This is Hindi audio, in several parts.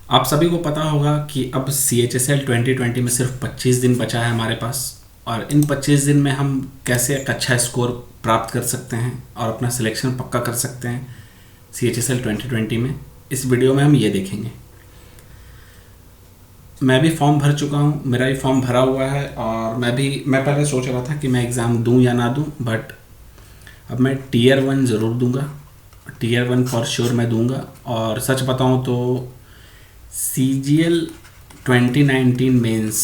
आप सभी को पता होगा कि अब CHSL 2020 में सिर्फ 25 दिन बचा है हमारे पास, और इन 25 दिन में हम कैसे एक अच्छा स्कोर प्राप्त कर सकते हैं और अपना सिलेक्शन पक्का कर सकते हैं CHSL 2020 में। इस वीडियो में हम ये देखेंगे। मैं भी फॉर्म भर चुका हूँ, मेरा भी फॉर्म भरा हुआ है, और मैं पहले सोच रहा था कि मैं एग्ज़ाम दूँ या ना दूँ, बट अब मैं Tier 1 ज़रूर दूँगा। Tier 1 फॉर श्योर मैं दूँगा। और सच बताऊँ तो CGL 2019 मेंस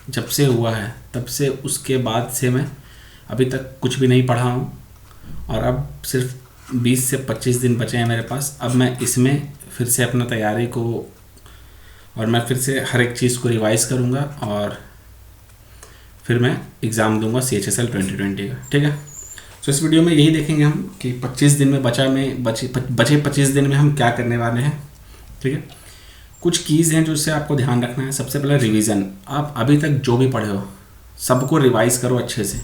जब से हुआ है तब से उसके बाद से मैं अभी तक कुछ भी नहीं पढ़ा हूँ, और अब सिर्फ 20 से 25 दिन बचे हैं मेरे पास। अब मैं इसमें फिर से अपना तैयारी को, और मैं फिर से हर एक चीज़ को रिवाइज़ करूँगा, और फिर मैं एग्ज़ाम दूंगा CHSL 2020 का। ठीक है, तो इस वीडियो में यही देखेंगे हम कि 25 दिन में बचे 25 दिन में हम क्या करने वाले हैं। ठीक है, कुछ कीज़ हैं जो इससे आपको ध्यान रखना है। सबसे पहले रिवीजन। आप अभी तक जो भी पढ़े हो सबको रिवाइज़ करो अच्छे से,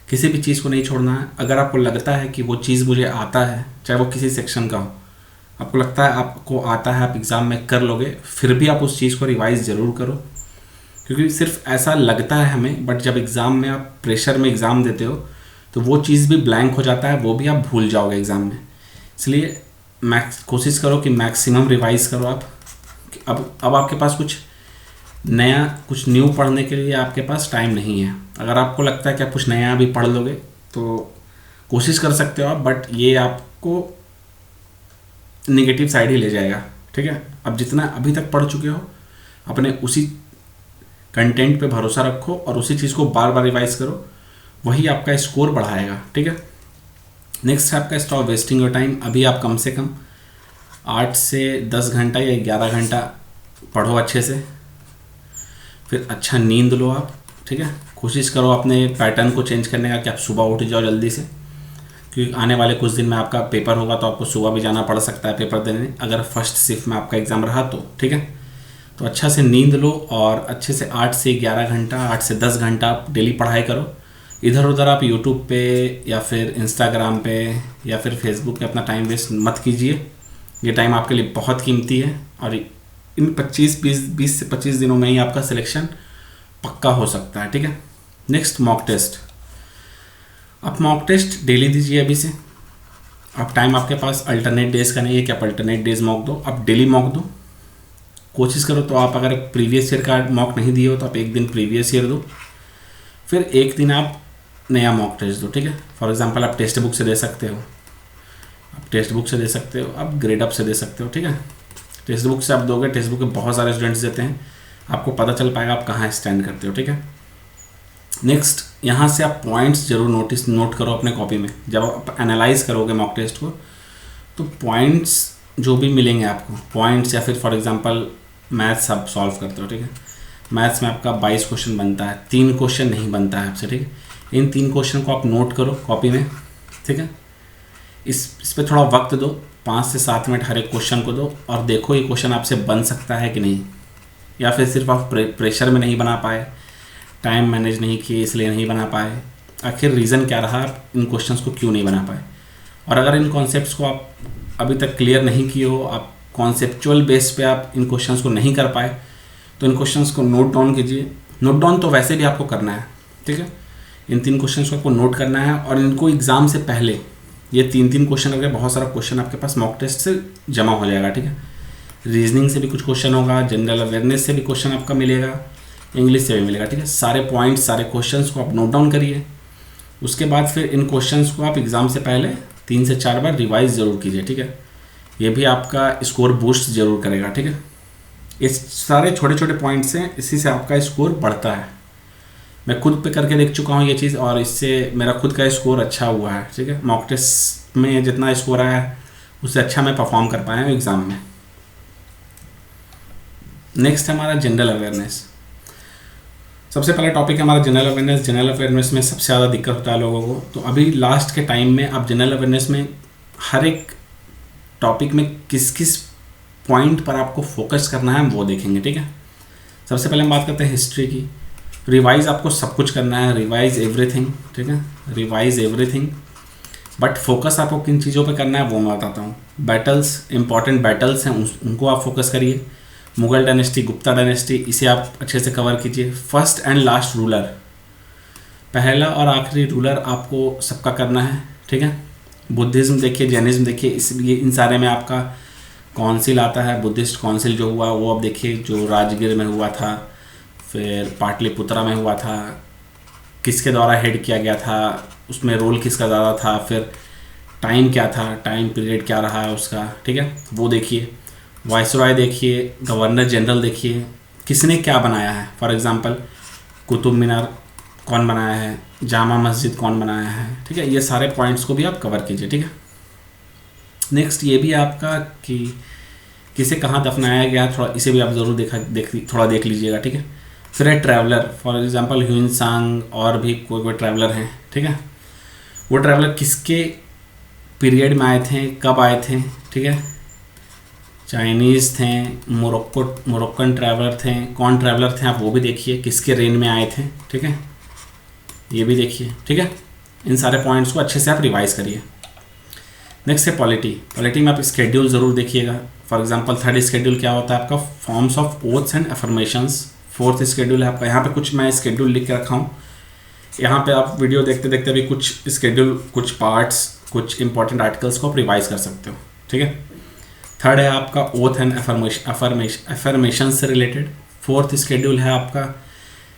किसी भी चीज़ को नहीं छोड़ना है। अगर आपको लगता है कि वो चीज़ मुझे आता है, चाहे वो किसी सेक्शन का हो, आपको लगता है आपको आता है, आप एग्ज़ाम में कर लोगे, फिर भी आप उस चीज़ को रिवाइज़ ज़रूर करो, क्योंकि सिर्फ ऐसा लगता है हमें, बट जब एग्ज़ाम में आप प्रेशर में एग्ज़ाम देते हो तो वो चीज़ भी ब्लैंक हो जाता है, वो भी आप भूल जाओगे एग्ज़ाम में। इसलिए कोशिश करो कि मैक्सिमम रिवाइज़ करो आप। अब आपके पास कुछ न्यू पढ़ने के लिए आपके पास टाइम नहीं है। अगर आपको लगता है कि आप कुछ नया भी पढ़ लोगे तो कोशिश कर सकते हो आप, बट ये आपको नेगेटिव साइड ही ले जाएगा। ठीक है, अब जितना अभी तक पढ़ चुके हो अपने उसी कंटेंट पे भरोसा रखो और उसी चीज़ को बार बार रिवाइज करो, वही आपका स्कोर बढ़ाएगा। ठीक है, नेक्स्ट है आपका स्टॉप वेस्टिंग योर टाइम। अभी आप कम से कम 8 से 10 घंटा या 11 घंटा पढ़ो अच्छे से, फिर अच्छा नींद लो आप। ठीक है, कोशिश करो अपने पैटर्न को चेंज करने का कि आप सुबह उठ जाओ जल्दी से, क्योंकि आने वाले कुछ दिन में आपका पेपर होगा तो आपको सुबह भी जाना पड़ सकता है पेपर देने, अगर फर्स्ट शिफ्ट में आपका एग्ज़ाम रहा तो। ठीक है, तो अच्छा से नींद लो और अच्छे से 8 से 11 घंटा, 8 से 10 घंटा आप डेली पढ़ाई करो। इधर उधर आप यूट्यूब पे या फिर इंस्टाग्राम पे या फिर फेसबुक पे अपना टाइम वेस्ट मत कीजिए। ये टाइम आपके लिए बहुत कीमती है, और इन 20 से 25 दिनों में ही आपका सिलेक्शन पक्का हो सकता है। ठीक है, नेक्स्ट मॉक टेस्ट। आप मॉक टेस्ट डेली दीजिए अभी से। अब टाइम आपके पास अल्टरनेट डेज का नहीं है कि आप अल्टरनेट डेज मॉक दो, आप डेली मॉक दो। कोशिश करो तो आप अगर प्रीवियस ईयर का मॉक नहीं दिए हो तो आप एक दिन प्रीवियस ईयर दो, फिर एक दिन आप नया मॉक टेस्ट दो। ठीक है, फॉर एग्जांपल आप टेक्स्ट बुक से दे सकते हो, आप ग्रेड अप से दे सकते हो। ठीक है, टेक्स्ट बुक से आप दोगे, टेक्स्ट बुक के बहुत सारे स्टूडेंट्स देते हैं, आपको पता चल पाएगा आप कहाँ स्टैंड करते हो। ठीक है, नेक्स्ट यहाँ से आप पॉइंट्स जरूर नोट करो अपने कॉपी में। जब आप एनालाइज करोगे मॉक टेस्ट को तो पॉइंट्स जो भी मिलेंगे आपको, पॉइंट्स, या फिर फॉर एग्जांपल मैथ्स आप सॉल्व करते हो। ठीक है, मैथ्स में आपका 22 क्वेश्चन बनता है, 3 क्वेश्चन नहीं बनता है आपसे। ठीक है, इन 3 क्वेश्चन को आप नोट करो कॉपी में। ठीक है, इस पे थोड़ा वक्त दो, 5 से 7 मिनट हर एक क्वेश्चन को दो, और देखो ये क्वेश्चन आपसे बन सकता है कि नहीं, या फिर सिर्फ आप प्रेशर में नहीं बना पाए, टाइम मैनेज नहीं किए इसलिए नहीं बना पाए, आखिर रीज़न क्या रहा, आप इन क्वेश्चंस को क्यों नहीं बना पाए। और अगर इन कॉन्सेप्ट्स को आप अभी तक क्लियर नहीं किए हो, आप कॉन्सेप्चुअल बेस पे आप इन क्वेश्चंस को नहीं कर पाए, तो इन क्वेश्चंस को नोट डाउन कीजिए। नोट डाउन तो वैसे भी आपको करना है। ठीक है, इन 3 क्वेश्चंस को आपको नोट करना है, और इनको एग्ज़ाम से पहले ये 3 क्वेश्चन करके बहुत सारा क्वेश्चन आपके पास मॉक टेस्ट से जमा हो जाएगा। ठीक है, रीजनिंग से भी कुछ क्वेश्चन होगा, जनरल अवेयरनेस से भी क्वेश्चन आपका मिलेगा, इंग्लिश से भी मिलेगा। ठीक है, सारे पॉइंट्स, सारे क्वेश्चंस को आप नोट डाउन करिए। उसके बाद फिर इन क्वेश्चंस को आप एग्ज़ाम से पहले 3 से 4 बार रिवाइज ज़रूर कीजिए। ठीक है, ये भी आपका स्कोर बूस्ट ज़रूर करेगा। ठीक है, इस सारे छोटे छोटे पॉइंट्स हैं, इसी से आपका स्कोर बढ़ता है। मैं खुद पे करके देख चुका हूँ ये चीज़, और इससे मेरा खुद का स्कोर अच्छा हुआ है। ठीक है, मॉक टेस्ट में जितना स्कोर आया है उससे अच्छा मैं परफॉर्म कर पाया हूँ एग्ज़ाम में। नेक्स्ट है हमारा जनरल अवेयरनेस। सबसे पहला टॉपिक है हमारा जनरल अवेयरनेस। जनरल अवेयरनेस में सबसे ज़्यादा दिक्कत होता है लोगों को, तो अभी लास्ट के टाइम में आप जनरल अवेयरनेस में हर एक टॉपिक में किस किस पॉइंट पर आपको फोकस करना है वो देखेंगे। ठीक है, सबसे पहले हम बात करते हैं हिस्ट्री की। रिवाइज़ आपको सब कुछ करना है, रिवाइज़ एवरीथिंग। ठीक है, रिवाइज़ एवरीथिंग, बट फोकस आपको किन चीज़ों पे करना है वो मैं बताता हूँ। बैटल्स, इंपॉर्टेंट बैटल्स हैं उनको आप फोकस करिए। मुगल डायनेस्टी, गुप्ता डायनेस्टी, इसे आप अच्छे से कवर कीजिए। फर्स्ट एंड लास्ट रूलर, पहला और आखिरी रूलर आपको सबका करना है, ठीक है। बुद्धिज़्म देखिए, जैनिज़्म देखिए, ये इन सारे में आपका काउंसिल आता है, बुद्धिस्ट काउंसिल जो हुआ वो अब देखिए, जो राजगीर में हुआ था, फिर पाटलिपुत्रा में हुआ था, किसके द्वारा हेड किया गया था, उसमें रोल किसका ज़्यादा था, फिर टाइम क्या था, टाइम पीरियड क्या रहा है उसका, ठीक है, वो देखिए। वाइसरॉय देखिए, गवर्नर जनरल देखिए, किसने क्या बनाया है। फॉर एग्ज़ाम्पल कुतुब मीनार कौन बनाया है, जामा मस्जिद कौन बनाया है, ठीक है। ये सारे पॉइंट्स को भी आप कवर कीजिए, ठीक है। नेक्स्ट ये भी आपका कि किसे कहाँ दफनाया गया, थोड़ा इसे भी आप ज़रूर थोड़ा देख लीजिएगा, ठीक है। फिर है ट्रैवलर, फॉर एग्जांपल ह्यून सांग और भी कोई ट्रैवलर हैं, ठीक है। वो ट्रैवलर किसके पीरियड में आए थे, कब आए थे, ठीक है। चाइनीज़ थे, मोरक्कन ट्रैवलर थे, कौन ट्रैवलर थे आप वो भी देखिए, किसके रेन में आए थे, ठीक है, ये भी देखिए, ठीक है। इन सारे पॉइंट्स को अच्छे से आप रिवाइज करिए। नेक्स्ट है पॉलिटी। पॉलिटी में आप स्केड्यूल ज़रूर देखिएगा। फॉर एग्जांपल थर्ड स्केड्यूल क्या होता है आपका, forms of oaths and affirmations. Fourth schedule है आपका, यहाँ पे कुछ मैं स्केड्यूल लिख के रखा हूँ, यहाँ पे आप वीडियो देखते देखते भी कुछ स्केड्यूल, कुछ पार्ट्स, कुछ इंपॉर्टेंट आर्टिकल्स को आप रिवाइज कर सकते हो, ठीक है। थर्ड है आपका ओथ एंड अफर्मेशन से रिलेटेड। फोर्थ स्केड्यूल है आपका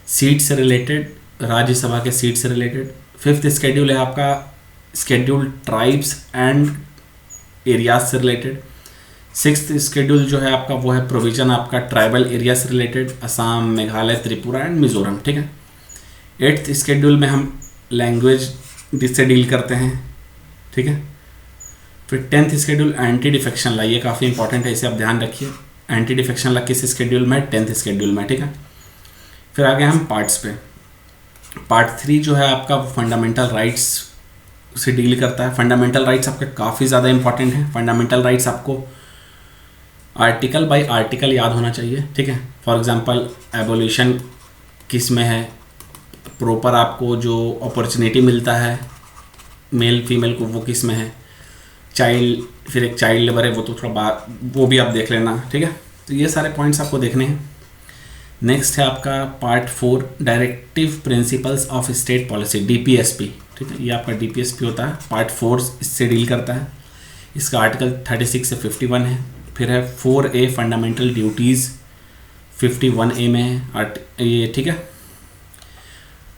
सीट से रिलेटेड, राज्यसभा के सीट से रिलेटेड। फिफ्थ स्केड्यूल है आपका स्केड्यूल ट्राइब्स एंड एरियाज से रिलेटेड। सिक्स्थ स्केड्यूल जो है आपका वो है प्रोविजन आपका ट्राइबल एरिया से रिलेटेड, असम, मेघालय, त्रिपुरा एंड मिजोरम, ठीक है। एट्थ स्केड्यूल में हम लैंग्वेज से डील करते हैं, ठीक है। फिर tenth schedule anti defection law, ये काफ़ी इंपॉर्टेंट है, इसे आप ध्यान रखिए। एंटी डिफेक्शन लॉ किस स्केड्यूल में है, टेंथ स्केड्यूल में, ठीक है। फिर आगे हम पार्ट्स पे। पार्ट 3 जो है आपका फंडामेंटल राइट्स से डील करता है। फंडामेंटल राइट्स आपके काफ़ी ज़्यादा इंपॉर्टेंट है। फंडामेंटल राइट्स आपको आर्टिकल बाय आर्टिकल याद होना चाहिए, ठीक है। फॉर एग्जांपल एबोल्यूशन किस में है, प्रॉपर आपको जो अपॉर्चुनिटी मिलता है मेल फीमेल को वो किस में है, चाइल्ड, फिर एक चाइल्ड लेबर है वो तो थोड़ा वो भी आप देख लेना, ठीक है। तो ये सारे पॉइंट्स आपको देखने हैं। नेक्स्ट है आपका part 4 directive principles of state policy, DPSP, ठीक है। ये आपका DPSP होता है। पार्ट 4 इससे डील करता है, इसका आर्टिकल 36 से 51 है। फिर है 4A फंडामेंटल ड्यूटीज़, 51A में है ये, ठीक है।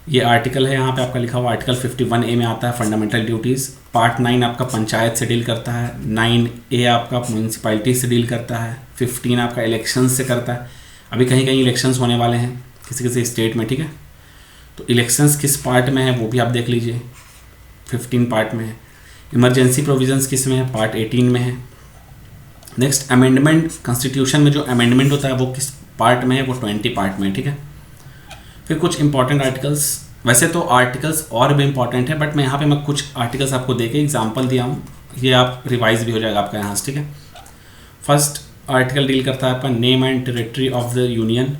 ये आर्टिकल है यहाँ पे आपका लिखा हुआ, आर्टिकल 51A में आता है फंडामेंटल ड्यूटीज़। पार्ट 9 आपका पंचायत से डील करता है। 9A आपका म्यूनसिपैलिटी से डील करता है। 15 आपका इलेक्शन से करता है। अभी कहीं कहीं इलेक्शंस होने वाले हैं किसी किसी स्टेट में, ठीक है। तो इलेक्शंस किस पार्ट में है वो भी आप देख लीजिए, 15 पार्ट में है। इमरजेंसी प्रोविजंस किस में है, पार्ट 18 में है। नेक्स्ट अमेंडमेंट, कॉन्स्टिट्यूशन में जो अमेंडमेंट होता है वो किस पार्ट में है, वो 20 पार्ट में है, ठीक है। फिर कुछ इंपॉर्टेंट आर्टिकल्स, वैसे तो आर्टिकल्स और भी इंपॉर्टेंट है बट मैं यहाँ पे मैं कुछ आर्टिकल्स आपको दे के एग्जाम्पल दिया हूँ, ये आप रिवाइज भी हो जाएगा आपका यहाँ से, ठीक है। फर्स्ट आर्टिकल डील करता है आपका name and territory of the union.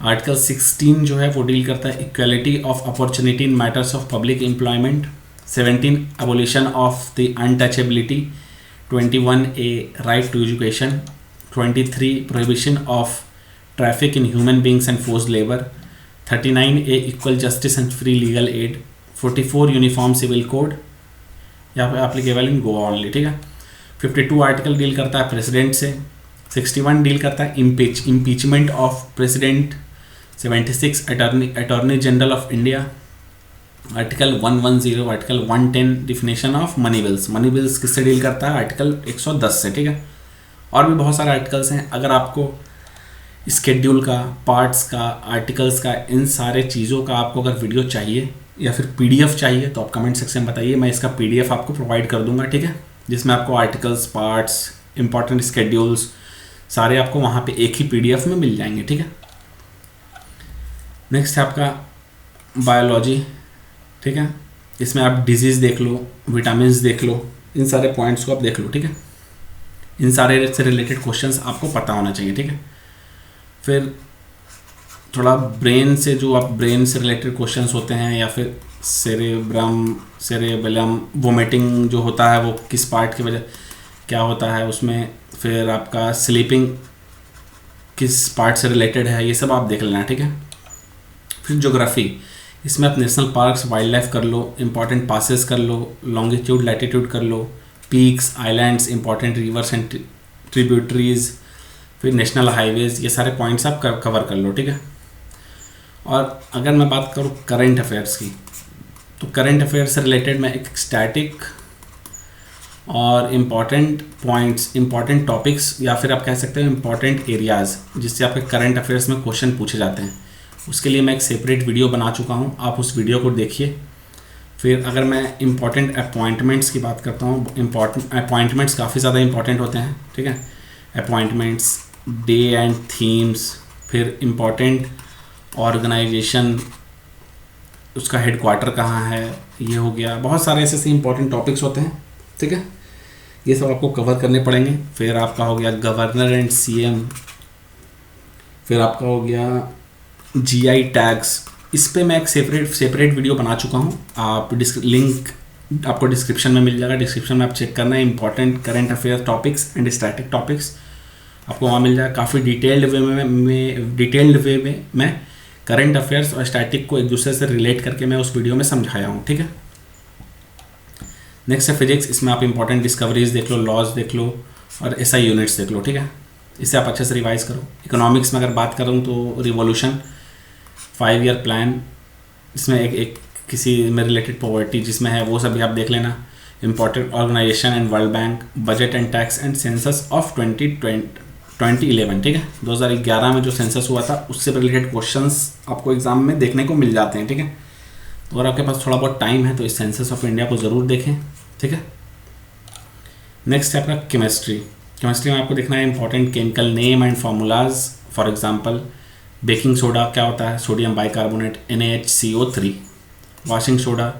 Article 16 जो है वो डील करता है equality of opportunity in matters of public employment. 17 abolition of the untouchability. 21A right to education. 23 prohibition of traffic in human beings and forced labour. 39A equal justice and free legal aid. 44 uniform civil code, यहाँ पे एप्लीकेबल इन गोवा ओनली, ठीक है। 52 आर्टिकल डील करता है प्रेसिडेंट से। 61 डील करता है impeachment of president. 76 attorney general of India. Article 110, article 110 definition of money bills. Money bills किससे डील करता है, आर्टिकल 110 से, ठीक है। और भी बहुत सारे आर्टिकल्स हैं। अगर आपको स्केड्यूल का, पार्ट्स का, आर्टिकल्स का, इन सारे चीज़ों का आपको अगर वीडियो चाहिए या फिर PDF चाहिए तो आप कमेंट सेक्शन में बताइए, मैं इसका PDF आपको प्रोवाइड कर दूंगा, ठीक है। जिसमें आपको आर्टिकल्स, पार्ट्स, इंपॉर्टेंट स्केड्यूल्स सारे आपको वहाँ पे एक ही PDF में मिल जाएंगे, ठीक है। नेक्स्ट है आपका बायोलॉजी, ठीक है। इसमें आप डिजीज़ देख लो, विटामिन देख लो, इन सारे पॉइंट्स को आप देख लो, ठीक है। इन सारे से रिलेटेड क्वेश्चंस आपको पता होना चाहिए, ठीक है। फिर थोड़ा ब्रेन से, जो आप ब्रेन से रिलेटेड क्वेश्चंस होते हैं, या फिर सेरेबेलम वोमिटिंग जो होता है वो किस पार्ट की वजह क्या होता है उसमें। फिर आपका स्लीपिंग किस पार्ट से रिलेटेड है, ये सब आप देख लेना, ठीक है। फिर ज्योग्राफी, इसमें आप नेशनल पार्क्स, वाइल्ड लाइफ कर लो, इंपॉर्टेंट पासेस कर लो, लॉन्गिट्यूड लैटिट्यूड कर लो, peaks, islands, important rivers and tributaries, फिर नेशनल हाईवेज, ये सारे पॉइंट्स आप कवर कर लो, ठीक है। और अगर मैं बात करूँ करंट अफेयर्स की, तो करंट अफेयर्स से रिलेटेड मैं एक स्टैटिक और इम्पॉर्टेंट पॉइंट्स, इम्पॉर्टेंट टॉपिक्स, या फिर आप कह सकते हैं इम्पॉर्टेंट एरियाज़ जिससे आपके करंट अफेयर्स में क्वेश्चन पूछे जाते हैं, उसके लिए मैं एक सेपरेट वीडियो बना चुका हूँ, आप उस वीडियो को देखिए। फिर अगर मैं इम्पॉर्टेंट अपॉइंटमेंट्स की बात करता हूँ, इम्पॉर्टेंट अपॉइंटमेंट्स काफ़ी ज़्यादा इंपॉर्टेंट होते हैं, ठीक है। अपॉइंटमेंट्स, डे एंड थीम्स, फिर इम्पॉर्टेंट ऑर्गेनाइजेशन, उसका हेडक्वार्टर कहाँ है, ये हो गया। बहुत सारे ऐसे इंपॉर्टेंट टॉपिक्स होते हैं, ठीक है, ये सब आपको कवर करने पड़ेंगे। फिर आपका हो गया गवर्नर एंड सीएम, फिर आपका हो गया जीआई टैग्स, इस पे मैं एक सेपरेट वीडियो बना चुका हूँ, आप लिंक आपको डिस्क्रिप्शन में मिल जाएगा, डिस्क्रिप्शन में आप चेक करना है, important current affair topics and static topics आपको वहाँ मिल जाएगा। काफ़ी डिटेल्ड वे में मैं करंट अफेयर्स और स्टैटिक को एक दूसरे से रिलेट करके मैं उस वीडियो में समझाया हूँ, ठीक है। नेक्स्ट है फिजिक्स, इसमें आप इंपॉर्टेंट डिस्कवरीज देख लो, लॉज देख लो और एसआई यूनिट्स देख लो, ठीक है, इससे आप अच्छे से रिवाइज करो। इकोनॉमिक्स में अगर बात करूँ तो रिवॉल्यूशन, 5 ईयर प्लान, इसमें एक किसी में रिलेटेड पॉवर्टी जिसमें है वो सब भी आप देख लेना। Important organisation and world bank, budget and tax and census of 2011, ठीक है, 2011 में जो सेंसस हुआ था उससे रिलेटेड क्वेश्चंस आपको एग्जाम में देखने को मिल जाते हैं, ठीक है। तो अगर आपके पास थोड़ा बहुत टाइम है तो इस सेंसस ऑफ इंडिया को ज़रूर देखें, ठीक है। नेक्स्ट है आपका केमिस्ट्री में आपको देखना है important chemical name and formulas, for example baking soda क्या होता है, sodium bicarbonate NaHCO3, washing soda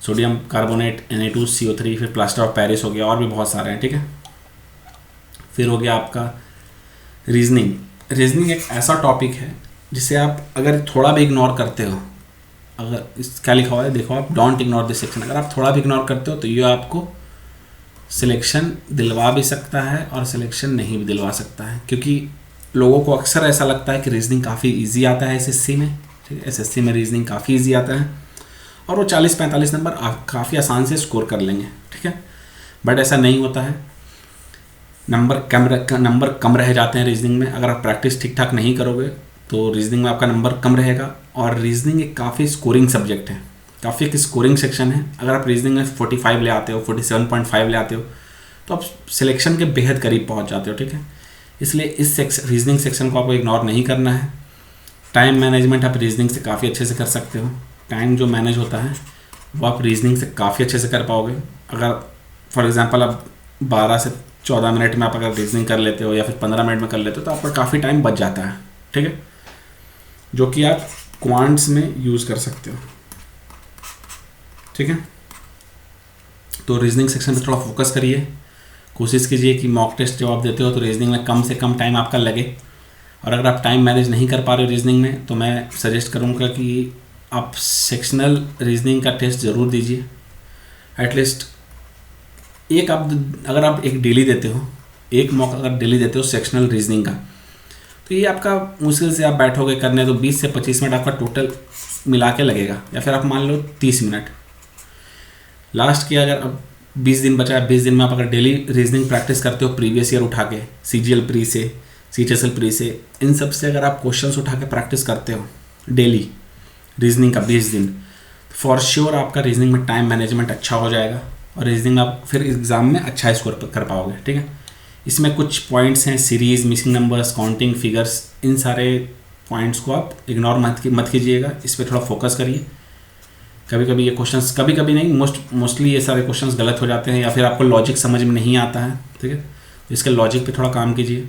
sodium carbonate Na2CO3, फिर प्लास्टर ऑफ पेरिस हो गया, और भी बहुत सारे हैं, ठीक है। फिर हो गया आपका रीजनिंग एक ऐसा टॉपिक है जिसे आप अगर थोड़ा भी इग्नोर करते हो, अगर इस क्या लिखा हुआ है देखो आप, डोंट इग्नोर दिस सेक्शन, अगर आप थोड़ा भी इग्नोर करते हो तो ये आपको सिलेक्शन दिलवा भी सकता है और सिलेक्शन नहीं भी दिलवा सकता है, क्योंकि लोगों को अक्सर ऐसा लगता है कि रीजनिंग काफ़ी इजी आता है एसएससी में, ठीक है, एसएससी में रीजनिंग काफ़ी इजी आता है और वो 40-45 नंबर काफ़ी आसान से स्कोर कर लेंगे, ठीक है, बट ऐसा नहीं होता है। नंबर कम रह जाते हैं रीजनिंग में, अगर आप प्रैक्टिस ठीक ठाक नहीं करोगे तो रीजनिंग में आपका नंबर कम रहेगा। और रीजनिंग एक काफ़ी स्कोरिंग सब्जेक्ट है, काफ़ी एक स्कोरिंग सेक्शन है। अगर आप रीजनिंग में 45 ले आते हो, 47.5 ले आते हो तो आप सिलेक्शन के बेहद करीब पहुंच जाते हो, ठीक है। इसलिए इस रीजनिंग सेक्शन को आपको इग्नोर नहीं करना है। टाइम मैनेजमेंट आप रीजनिंग से काफ़ी अच्छे से कर सकते हो, टाइम जो मैनेज होता है वो आप रीजनिंग से काफ़ी अच्छे से कर पाओगे। अगर फॉर एग्जांपल आप 12 से 14 मिनट में आप अगर रीजनिंग कर लेते हो या फिर 15 मिनट में कर लेते हो तो आपका काफ़ी टाइम बच जाता है, ठीक है, जो कि आप क्वांट्स में यूज़ कर सकते हो, ठीक है। तो रीजनिंग सेक्शन पे थोड़ा फोकस करिए, कोशिश कीजिए कि मॉक टेस्ट जब आप देते हो तो रीजनिंग में कम से कम टाइम आपका लगे। और अगर आप टाइम मैनेज नहीं कर पा रहे हो रीजनिंग में तो मैं सजेस्ट करूँगा कि आप सेक्शनल रीजनिंग का टेस्ट ज़रूर दीजिए। एटलीस्ट एक अगर आप एक डेली देते हो, एक मॉक अगर डेली देते हो सेक्शनल रीजनिंग का, तो ये आपका मुश्किल से आप बैठोगे करने तो 20 से 25 मिनट आपका टोटल मिला के लगेगा, या फिर आप मान लो 30 मिनट लास्ट की। अगर अब 20 दिन बचा है, 20 दिन में आप अगर डेली रीजनिंग प्रैक्टिस करते हो प्रीवियस ईयर उठा के, CGL प्री से, CHSL प्री से, इन सब से अगर आप क्वेश्चंस उठा के प्रैक्टिस करते हो डेली रीजनिंग का 20 दिन, तो फॉर श्योर आपका रीजनिंग में टाइम मैनेजमेंट अच्छा हो जाएगा और रीजनिंग आप फिर एग्ज़ाम में अच्छा स्कोर कर पाओगे, ठीक है। इसमें कुछ पॉइंट्स हैं, series, missing numbers, counting, figures, इन सारे पॉइंट्स को आप इग्नोर मत कीजिएगा, इस पर थोड़ा फोकस करिए। कभी कभी ये क्वेश्चंस, कभी कभी नहीं, मोस्टली ये सारे क्वेश्चंस गलत हो जाते हैं या फिर आपको लॉजिक समझ में नहीं आता है, ठीक है, तो इसके लॉजिक पे थोड़ा काम कीजिए।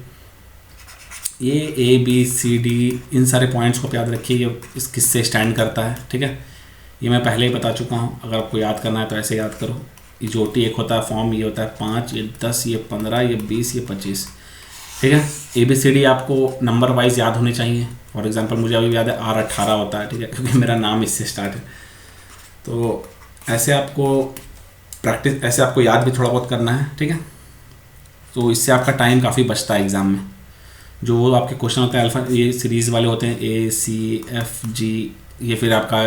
ये ABCD इन सारे पॉइंट्स को याद रखिए, ये इस किससे स्टैंड करता है, ठीक है, ये मैं पहले ही बता चुका हूँ। अगर आपको याद करना है तो ऐसे याद करो। ये जो एक होता है फॉर्म, ये होता है 5, ये 10, ये 15, ये 20, ये 25, ठीक है। ABCD आपको नंबर वाइज याद होने चाहिए। फॉर एग्जांपल मुझे अभी याद है R18 होता है, ठीक है, क्योंकि मेरा नाम इससे स्टार्ट है। तो ऐसे आपको याद भी थोड़ा बहुत करना है, ठीक है। तो इससे आपका टाइम काफ़ी बचता है एग्ज़ाम में। जो वो आपके क्वेश्चन होते हैं अल्फ़ा, ये सीरीज़ वाले होते हैं ACFG, ये फिर आपका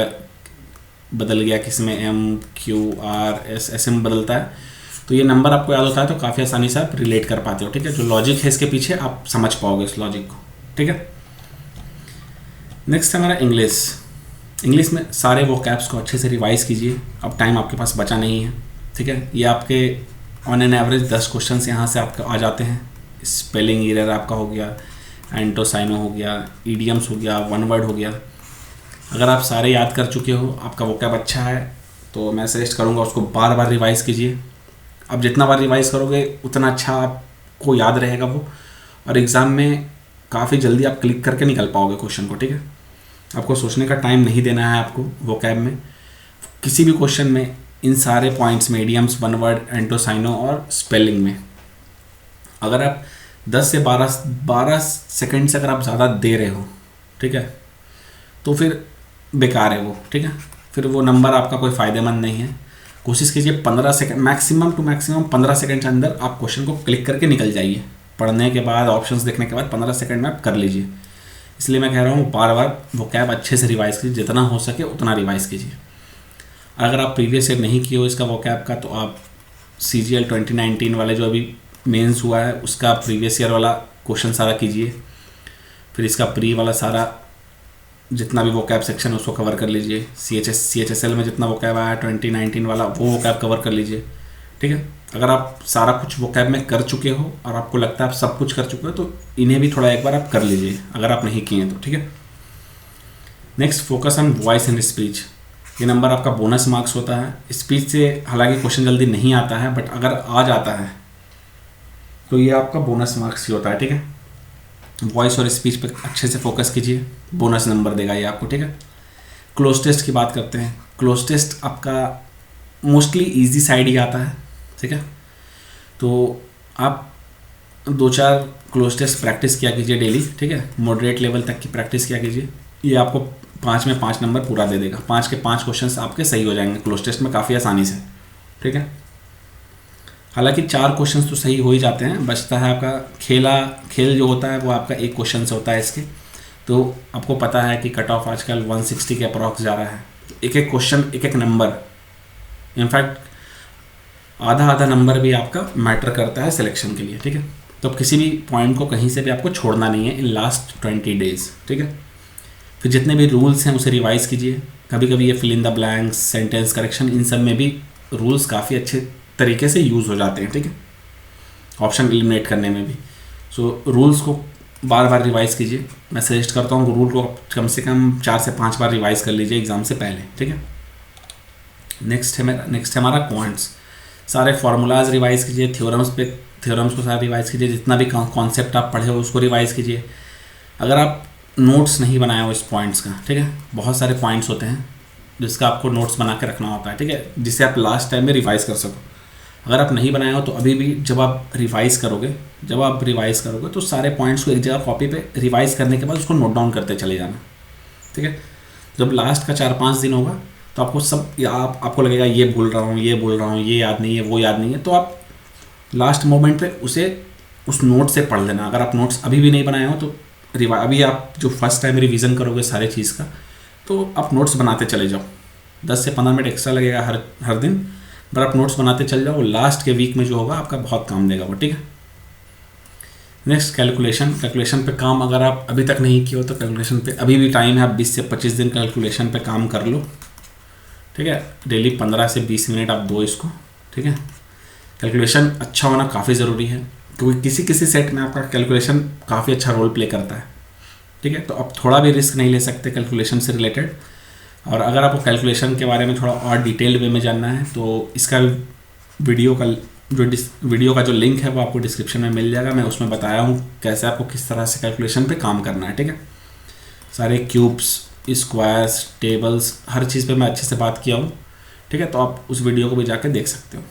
बदल गया किसी में MQRS ऐसे में बदलता है, तो ये नंबर आपको याद होता है तो काफ़ी आसानी से आप रिलेट कर पाते हो, ठीक है। जो लॉजिक है इसके पीछे आप समझ पाओगे इस लॉजिक को, ठीक है। नेक्स्ट है हमारा इंग्लिश। इंग्लिश में सारे वोकैब्स को अच्छे से रिवाइज कीजिए, अब टाइम आपके पास बचा नहीं है, ठीक है। ये आपके ऑन एन एवरेज 10 क्वेश्चन यहाँ से आपके आ जाते हैं। स्पेलिंग एरर आपका हो गया, एंटोसाइनो हो गया, ईडियम्स हो गया, वन वर्ड हो गया। अगर आप सारे याद कर चुके हो, आपका वोकैब अच्छा है, तो मैं सजेस्ट करूँगा उसको बार बार रिवाइज़ कीजिए। अब जितना बार रिवाइज़ करोगे उतना अच्छा आपको याद रहेगा वो, और एग्ज़ाम में काफ़ी जल्दी आप क्लिक करके निकल पाओगे क्वेश्चन को, ठीक है। आपको सोचने का टाइम नहीं देना है आपको वोकैब में। किसी भी क्वेश्चन में इन सारे पॉइंट्स में, इडियम्स, वन वर्ड, एंटोसाइनो और स्पेलिंग में, अगर आप 10 से 12 सेकंड से अगर आप ज़्यादा दे रहे हो, ठीक है, तो फिर बेकार है वो, ठीक है। फिर वो नंबर आपका कोई फ़ायदेमंद नहीं है। कोशिश कीजिए 15 second, maximum to maximum 15 second के अंदर आप क्वेश्चन को क्लिक करके निकल जाइए। पढ़ने के बाद, ऑप्शंस देखने के बाद 15 सेकंड में आप कर लीजिए। इसलिए मैं कह रहा हूँ बार बार वोकैब अच्छे से रिवाइज़ कीजिए, जितना हो सके उतना रिवाइज़ कीजिए। अगर आप प्रीवियस ईयर नहीं किए हो इसका वोकैब का, तो आप CGL 2019 वाले जो अभी मेंस हुआ है उसका प्रीवियस ईयर वाला क्वेश्चन सारा कीजिए। फिर इसका प्री वाला सारा जितना भी वोकैब सेक्शन है उसको कवर कर लीजिए। CHSL में जितना वोकैब आया 2019 वाला, वो वोकैब कवर कर लीजिए, ठीक है। अगर आप सारा कुछ वोकैब में कर चुके हो और आपको लगता है आप सब कुछ कर चुके हो, तो इन्हें भी थोड़ा एक बार आप कर लीजिए, अगर आप नहीं किए हैं तो, ठीक है। Next, focus on voice and speech. ये नंबर आपका बोनस मार्क्स होता है। स्पीच से हालांकि क्वेश्चन जल्दी नहीं आता है, बट अगर आ जाता है तो ये आपका बोनस मार्क्स ही होता है, ठीक है। वॉइस और स्पीच पे अच्छे से फोकस कीजिए, बोनस नंबर देगा ये आपको, ठीक है। क्लोज टेस्ट की बात करते हैं। क्लोज टेस्ट आपका मोस्टली इजी साइड ही आता है, ठीक है। तो आप 2-4 क्लोज टेस्ट प्रैक्टिस किया कीजिए डेली, ठीक है। मॉडरेट लेवल तक की प्रैक्टिस किया कीजिए। ये आपको 5 में 5 नंबर पूरा दे देगा। 5 के 5 क्वेश्चन आपके सही हो जाएंगे क्लोज टेस्ट में काफ़ी आसानी से, ठीक है। हालांकि 4 क्वेश्चन तो सही हो ही जाते हैं, बचता है आपका खेल जो होता है वो आपका 1 क्वेश्चन से होता है इसके। तो आपको पता है कि कट ऑफ आजकल 160 के अप्रॉक्स जा रहा है। एक एक क्वेश्चन, एक एक नंबर, इनफैक्ट आधा नंबर भी आपका मैटर करता है सिलेक्शन के लिए, ठीक है। तो अब किसी भी पॉइंट को कहीं से भी आपको छोड़ना नहीं है इन लास्ट 20 डेज, ठीक है। फिर जितने भी रूल्स हैं उसे रिवाइज़ कीजिए। कभी कभी ये fill in the blanks, sentence correction, इन सब में भी रूल्स काफ़ी अच्छे तरीके से यूज़ हो जाते हैं, ठीक है, ऑप्शन एलिमिनेट करने में भी। सो रूल्स को बार बार रिवाइज़ कीजिए। मैं सजेस्ट करता हूँ रूल को कम से कम 4 से 5 बार रिवाइज़ कर लीजिए एग्ज़ाम से पहले, ठीक है। नेक्स्ट है हमारा क्वांट्स। सारे फार्मूलाज रिवाइज़ कीजिए, थ्योरम्स को सारा रिवाइज़ कीजिए। जितना भी कॉन्सेप्ट आप पढ़े हो उसको रिवाइज़ कीजिए। अगर आप नोट्स नहीं बनाए हो इस पॉइंट्स का, ठीक है, बहुत सारे पॉइंट्स होते हैं जिसका आपको नोट्स बना के रखना होता है, ठीक है, जिससे आप लास्ट टाइम में रिवाइज़ कर सको। अगर आप नहीं बनाए हो तो अभी भी जब आप रिवाइज़ करोगे तो सारे पॉइंट्स को एक जगह कॉपी पे रिवाइज़ करने के बाद उसको नोट डाउन करते चले जाना, ठीक है। जब लास्ट का 4-5 दिन होगा तो आपको आपको लगेगा ये भूल रहा हूँ, ये याद नहीं है, वो याद नहीं है, तो आप लास्ट मोमेंट पे उस नोट से पढ़ लेना। अगर आप नोट्स अभी भी नहीं बनाए हो तो अभी आप जो फर्स्ट टाइम रिवीजन करोगे सारे चीज़ का, तो आप नोट्स बनाते चले जाओ। 10 से 15 मिनट एक्स्ट्रा लगेगा हर दिन, पर आप नोट्स बनाते चल जाओ। लास्ट के वीक में जो होगा आपका बहुत काम देगा वो, ठीक है। नेक्स्ट, कैलकुलेशन पे काम अगर आप अभी तक नहीं किया हो तो कैलकुलेशन पे अभी भी टाइम है। आप 20 से 25 दिन कैलकुलेशन पे काम कर लो, ठीक है। डेली 15 से 20 मिनट आप दो इसको, ठीक है। कैलकुलेशन अच्छा होना काफ़ी ज़रूरी है, क्योंकि किसी सेट में आपका कैलकुलेशन काफ़ी अच्छा रोल प्ले करता है, ठीक है। तो आप थोड़ा भी रिस्क नहीं ले सकते कैलकुलेशन से रिलेटेड। और अगर आपको कैलकुलेशन के बारे में थोड़ा और डिटेल वे में जानना है तो इसका वीडियो का जो लिंक है वो आपको डिस्क्रिप्शन में मिल जाएगा। मैं उसमें बताया हूँ कैसे आपको किस तरह से कैलकुलेशन पे काम करना है, ठीक है। सारे क्यूब्स, स्क्वायर्स, टेबल्स, हर चीज़ पे मैं अच्छे से बात किया हूँ, ठीक है। तो आप उस वीडियो को भी जाकर देख सकते हो,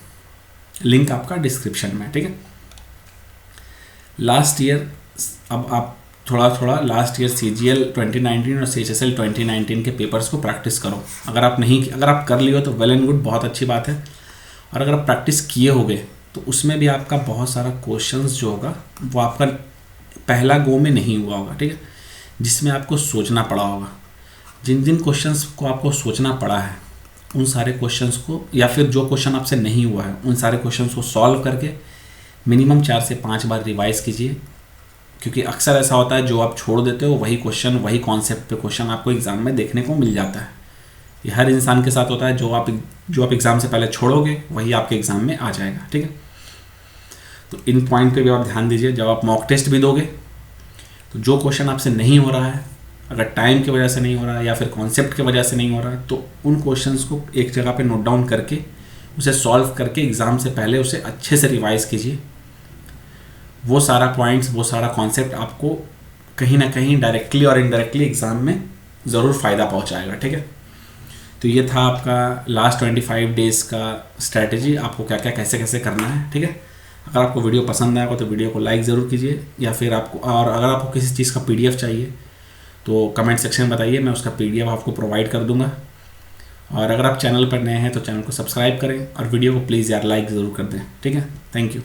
लिंक आपका डिस्क्रिप्शन में, ठीक है। लास्ट ईयर अब आप थोड़ा लास्ट ईयर CGL 2019 और CHSL 2019 के पेपर्स को प्रैक्टिस करो। अगर आप कर लिए हो तो वेल एंड गुड, बहुत अच्छी बात है। और अगर आप प्रैक्टिस किए होगे तो उसमें भी आपका बहुत सारा क्वेश्चंस जो होगा वो आपका पहला गो में नहीं हुआ होगा, ठीक है, जिसमें आपको सोचना पड़ा होगा। जिन जिन क्वेश्चंस को आपको सोचना पड़ा है उन सारे क्वेश्चंस को, या फिर जो क्वेश्चन आपसे नहीं हुआ है उन सारे क्वेश्चंस को सॉल्व करके मिनिमम 4 से 5 बार रिवाइज़ कीजिए, क्योंकि अक्सर ऐसा होता है जो आप छोड़ देते हो वही क्वेश्चन, वही कॉन्सेप्ट पे क्वेश्चन आपको एग्ज़ाम में देखने को मिल जाता है। ये हर इंसान के साथ होता है, जो आप एग्ज़ाम से पहले छोड़ोगे वही आपके एग्ज़ाम में आ जाएगा, ठीक है। तो इन पॉइंट पे भी आप ध्यान दीजिए। जब आप मॉक टेस्ट भी दोगे तो जो क्वेश्चन आपसे नहीं हो रहा है, अगर टाइम की वजह से नहीं हो रहा है या फिर कॉन्सेप्ट की वजह से नहीं हो रहा है, तो उन क्वेश्चंस को एक जगह पे नोट डाउन करके उसे सॉल्व करके एग्ज़ाम से पहले उसे अच्छे से रिवाइज़ कीजिए। वो सारा पॉइंट्स, वो सारा कॉन्सेप्ट आपको कहीं ना कहीं डायरेक्टली और इनडायरेक्टली एग्ज़ाम में ज़रूर फ़ायदा पहुंचाएगा, ठीक है। तो ये था आपका लास्ट 25 डेज़ का स्ट्रैटेजी, आपको क्या क्या कैसे कैसे करना है, ठीक है। अगर आपको वीडियो पसंद आएगा तो वीडियो को लाइक ज़रूर कीजिए, या फिर अगर आपको किसी चीज़ का PDF चाहिए तो कमेंट सेक्शन में बताइए, मैं उसका PDF आपको प्रोवाइड कर दूंगा। और अगर आप चैनल पर नए हैं तो चैनल को सब्सक्राइब करें और वीडियो को प्लीज़ यार लाइक ज़रूर कर दें, ठीक है। Thank you.